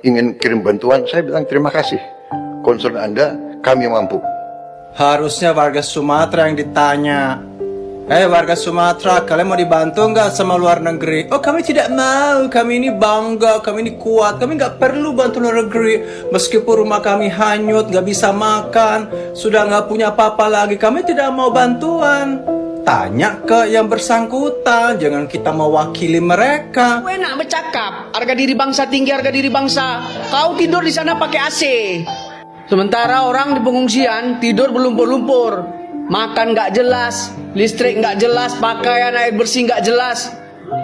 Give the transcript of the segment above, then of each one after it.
ingin kirim bantuan, saya bilang terima kasih. Concern Anda, kami mampu. Harusnya warga Sumatera yang ditanya. Warga Sumatera, kalian mau dibantu nggak sama luar negeri? Oh, kami tidak mau. Kami ini bangga, kami ini kuat. Kami nggak perlu bantu luar negeri. Meskipun rumah kami hanyut, nggak bisa makan, sudah nggak punya apa-apa lagi, kami tidak mau bantuan. Tanya ke yang bersangkutan, jangan kita mewakili mereka. Kau enak bercakap, harga diri bangsa tinggi, harga diri bangsa. Kau tidur di sana pakai AC. Sementara orang di pengungsian tidur berlumpur-lumpur, makan nggak jelas, listrik nggak jelas, pakaian air bersih nggak jelas.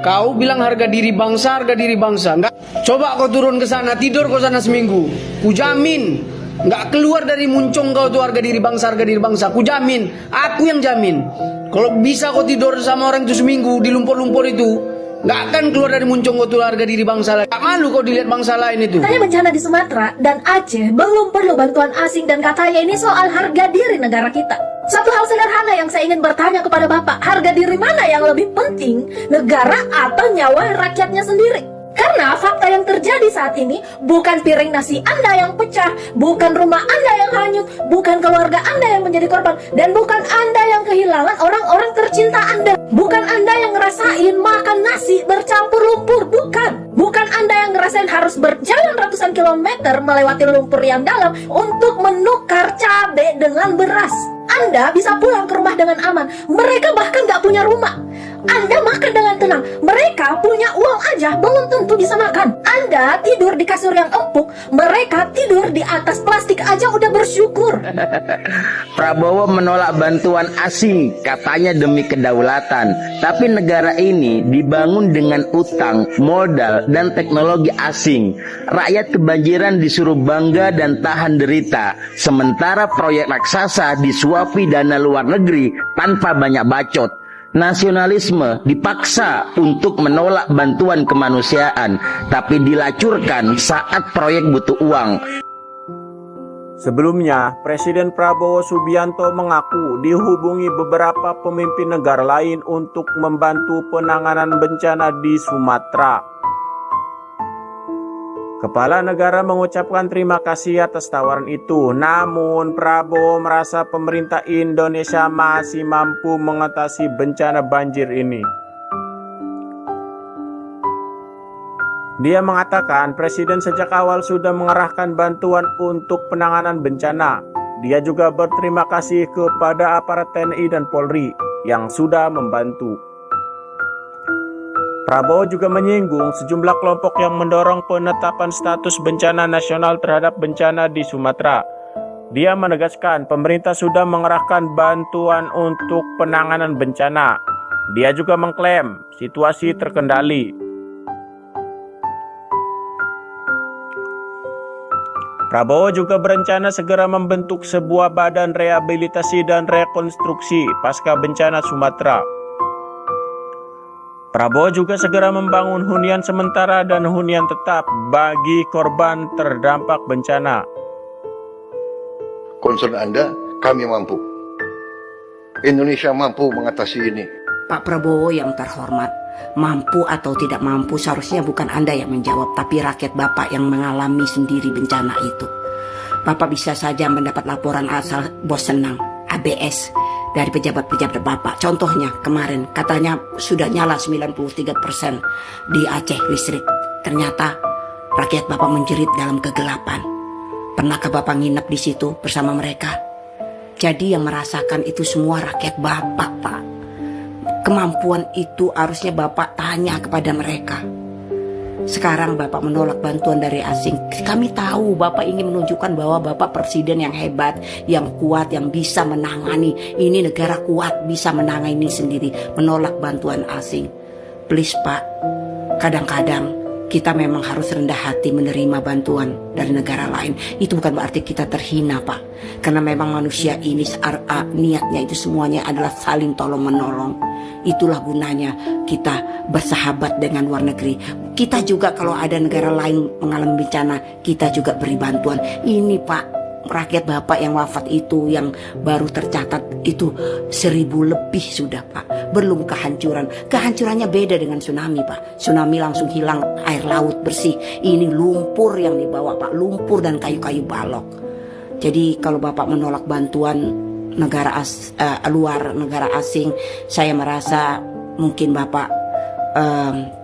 Kau bilang harga diri bangsa, harga diri bangsa. Nggak. Coba kau turun ke sana, tidur kau sana seminggu. Kujamin, nggak keluar dari muncung kau tuh harga diri bangsa, harga diri bangsa. Kujamin, aku yang jamin. Kalau bisa kau tidur sama orang itu seminggu di lumpur-lumpur itu, nggak akan keluar dari muncung kau tuh harga diri bangsa lain. Gak malu kau dilihat bangsa lain itu. Katanya bencana di Sumatera dan Aceh belum perlu bantuan asing, dan katanya ini soal harga diri negara kita. Satu hal sederhana yang saya ingin bertanya kepada Bapak, harga diri mana yang lebih penting, negara atau nyawa rakyatnya sendiri? Karena fakta yang terjadi saat ini bukan piring nasi Anda yang pecah, bukan rumah Anda yang hanyut, bukan keluarga Anda yang menjadi korban, dan bukan Anda yang kehilangan orang-orang tercinta Anda. Bukan Anda yang ngerasain makan nasi bercampur lumpur, bukan. Bukan Anda yang ngerasain harus berjalan ratusan kilometer melewati lumpur yang dalam untuk menukar cabai dengan beras. Anda bisa pulang ke rumah dengan aman. Mereka bahkan gak punya rumah. Anda makan dengan tenang. Mereka punya uang aja belum tentu bisa makan. Anda tidur di kasur yang empuk, mereka tidur di atas plastik aja udah bersyukur. Prabowo menolak bantuan asing, katanya demi kedaulatan. Tapi negara ini dibangun dengan utang, modal, dan teknologi asing. Rakyat kebanjiran disuruh bangga dan tahan derita. Sementara proyek raksasa disuapi dana luar negeri tanpa banyak bacot. Nasionalisme dipaksa untuk menolak bantuan kemanusiaan, tapi dilacurkan saat proyek butuh uang. Sebelumnya, Presiden Prabowo Subianto mengaku dihubungi beberapa pemimpin negara lain untuk membantu penanganan bencana di Sumatera. Kepala negara mengucapkan terima kasih atas tawaran itu, namun Prabowo merasa pemerintah Indonesia masih mampu mengatasi bencana banjir ini. Dia mengatakan Presiden sejak awal sudah mengerahkan bantuan untuk penanganan bencana. Dia juga berterima kasih kepada aparat TNI dan Polri yang sudah membantu. Prabowo juga menyinggung sejumlah kelompok yang mendorong penetapan status bencana nasional terhadap bencana di Sumatera. Dia menegaskan pemerintah sudah mengerahkan bantuan untuk penanganan bencana. Dia juga mengklaim situasi terkendali. Prabowo juga berencana segera membentuk sebuah badan rehabilitasi dan rekonstruksi pasca bencana Sumatera. Prabowo juga segera membangun hunian sementara dan hunian tetap bagi korban terdampak bencana. Concern Anda, kami mampu. Indonesia mampu mengatasi ini. Pak Prabowo yang terhormat, mampu atau tidak mampu seharusnya bukan Anda yang menjawab, tapi rakyat Bapak yang mengalami sendiri bencana itu. Bapak bisa saja mendapat laporan asal bos senang, ABS, dari pejabat-pejabat Bapak. Contohnya kemarin katanya sudah nyala 93% di Aceh listrik. Ternyata rakyat Bapak menjerit dalam kegelapan. Pernahkah Bapak nginep di situ bersama mereka? Jadi yang merasakan itu semua rakyat Bapak, Pak. Kemampuan itu harusnya Bapak tanya kepada mereka. Sekarang Bapak menolak bantuan dari asing. Kami tahu Bapak ingin menunjukkan bahwa Bapak presiden yang hebat, yang kuat, yang bisa menangani. Ini negara kuat, bisa menangani sendiri. Menolak bantuan asing. Please Pak, kadang-kadang kita memang harus rendah hati menerima bantuan dari negara lain. Itu bukan berarti kita terhina Pak. Karena memang manusia ini niatnya itu semuanya adalah saling tolong-menolong. Itulah gunanya kita bersahabat dengan luar negeri. Kita juga kalau ada negara lain mengalami bencana, kita juga beri bantuan. Ini Pak, rakyat Bapak yang wafat itu, yang baru tercatat itu 1000 lebih sudah Pak. Belum kehancuran. Kehancurannya beda dengan tsunami Pak. Tsunami langsung hilang air laut bersih. Ini lumpur yang dibawa Pak, lumpur dan kayu-kayu balok. Jadi kalau Bapak menolak bantuan negara luar, negara asing, saya merasa mungkin Bapak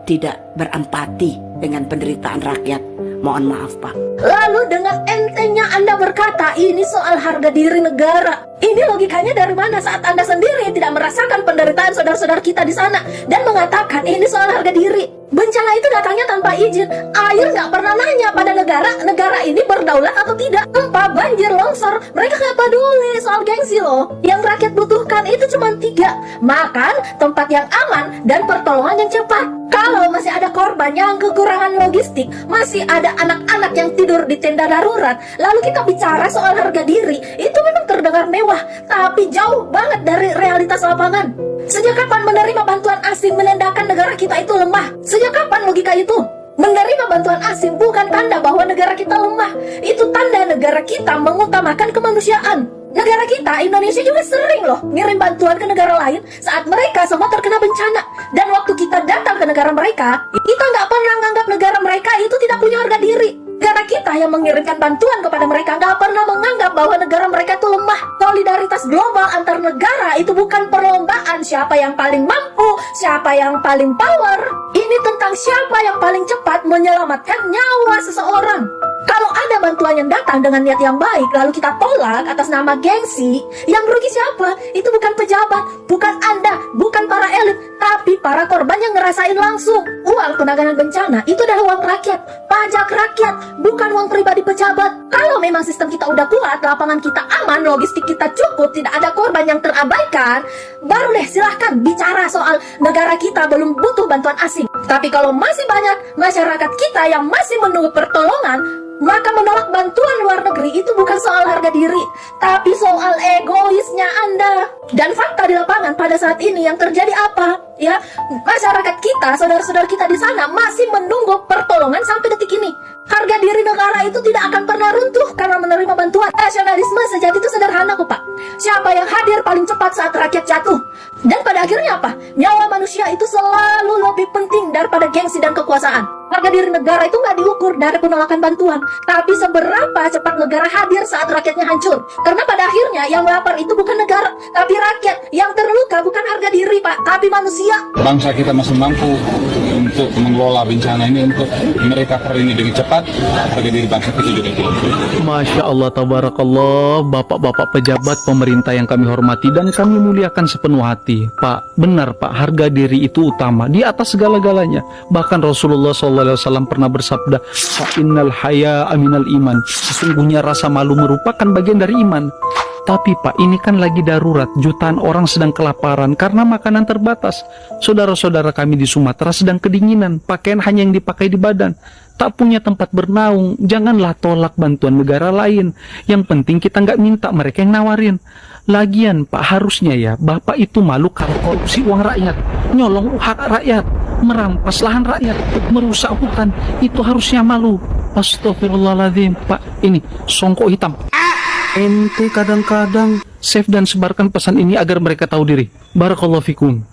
tidak berempati dengan penderitaan rakyat. Mohon maaf Pak. Lalu dengan entengnya Anda berkata ini soal harga diri negara. Ini logikanya dari mana saat Anda sendiri tidak merasakan penderitaan saudara-saudara kita di sana dan mengatakan ini soal harga diri? Bencana itu datangnya tanpa izin. Air nggak pernah nanya pada negara ini berdaulat atau tidak. Gempa, banjir, longsor, mereka nggak peduli soal gengsi loh. Yang rakyat butuhkan itu cuma 3: makan, tempat yang aman, dan pertolongan yang cepat. Kalau masih ada korban yang kekurangan logistik, masih ada anak-anak yang tidur di tenda darurat, lalu kita bicara soal harga diri, itu memang terdengar mewah, tapi jauh banget dari realitas lapangan. Sejak kapan menerima bantuan asing menandakan negara kita itu lemah? Sejak kapan logika itu? Menerima bantuan asing bukan tanda bahwa negara kita lemah. Itu tanda negara kita mengutamakan kemanusiaan. Negara kita, Indonesia juga sering loh ngirim bantuan ke negara lain saat mereka semua terkena bencana. Dan waktu kita datang ke negara mereka, kita nggak pernah menganggap negara mereka itu tidak punya harga diri. Negara kita yang mengirimkan bantuan kepada mereka nggak pernah menganggap bahwa negara mereka itu lemah. Solidaritas global antar negara itu bukan perlombaan siapa yang paling mampu, siapa yang paling power. Ini tentang siapa yang paling cepat menyelamatkan nyawa seseorang. Kalau ada bantuan yang datang dengan niat yang baik, lalu kita tolak atas nama gengsi, yang rugi siapa? Itu bukan pejabat, bukan Anda, bukan para elit, tapi para korban yang ngerasain langsung. Uang penanganan bencana itu adalah uang rakyat, pajak rakyat, bukan uang pribadi pejabat. Kalau memang sistem kita udah kuat, lapangan kita aman, logistik kita cukup, tidak ada korban yang terabaikan, baru deh silahkan bicara soal negara kita belum butuh bantuan asing. Tapi kalau masih banyak masyarakat kita yang masih menunggu pertolongan, maka menolak bantuan luar negeri itu bukan soal harga diri, tapi soal egoisnya Anda. Dan fakta di lapangan pada saat ini yang terjadi apa? Ya, masyarakat kita, saudara-saudara kita di sana masih menunggu pertolongan sampai detik ini. Harga diri negara itu tidak akan pernah runtuh karena menerima bantuan. Nasionalisme sejati itu sederhana kok Pak. Siapa yang hadir paling cepat saat rakyat jatuh? Dan pada akhirnya apa? Nyawa manusia itu selalu lebih penting daripada gengsi dan kekuasaan. Harga diri negara itu nggak diukur dari penolakan bantuan, tapi seberapa cepat negara hadir saat rakyatnya hancur. Karena pada akhirnya yang lapar itu bukan negara, tapi rakyat. Yang terluka bukan harga diri Pak, tapi manusia. Bangsa kita masih mampu untuk mengelola bencana ini, untuk merecover ini dengan cepat. Harga diri bangsa kita juga tidak. Masya Allah, tabarakallah, bapak-bapak pejabat pemerintah yang kami hormati dan kami muliakan sepenuh hati. Pak, benar Pak, harga diri itu utama di atas segala-galanya. Bahkan Rasulullah SAW pernah bersabda, "Fa'innal haya aminal iman." Sesungguhnya rasa malu merupakan bagian dari iman. Tapi Pak, ini kan lagi darurat, jutaan orang sedang kelaparan karena makanan terbatas. Saudara-saudara kami di Sumatera sedang kedinginan, pakaian hanya yang dipakai di badan, tak punya tempat bernaung. Janganlah tolak bantuan negara lain. Yang penting kita nggak minta, mereka yang nawarin. Lagian Pak, harusnya ya Bapak itu malu kalau korupsi uang rakyat, nyolong hak rakyat, merampas lahan rakyat, merusak hutan. Itu harusnya malu. Astagfirullahaladzim Pak, ini songkok hitam. Ente kadang-kadang save dan sebarkan pesan ini agar mereka tahu diri. Barakallahu fikum.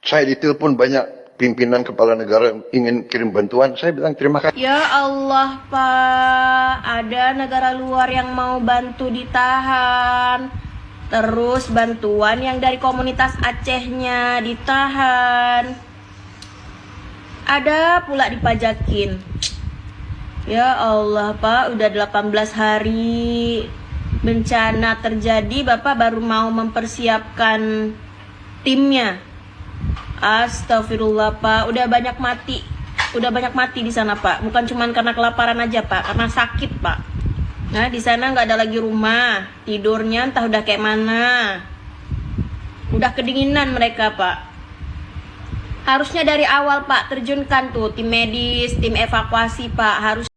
Saya ditelepon banyak pimpinan kepala negara yang ingin kirim bantuan. Saya bilang terima kasih. Ya Allah Pak, ada negara luar yang mau bantu ditahan. Terus bantuan yang dari komunitas Acehnya ditahan. Ada pula dipajakin. Ya Allah Pak, udah 18 hari bencana terjadi, Bapak baru mau mempersiapkan timnya. Astagfirullah Pak, udah banyak mati di sana Pak. Bukan cuma karena kelaparan aja Pak, karena sakit Pak. Nah di sana nggak ada lagi rumah, tidurnya entah udah kayak mana. Udah kedinginan mereka Pak. Harusnya dari awal Pak terjunkan tuh tim medis, tim evakuasi Pak. Harus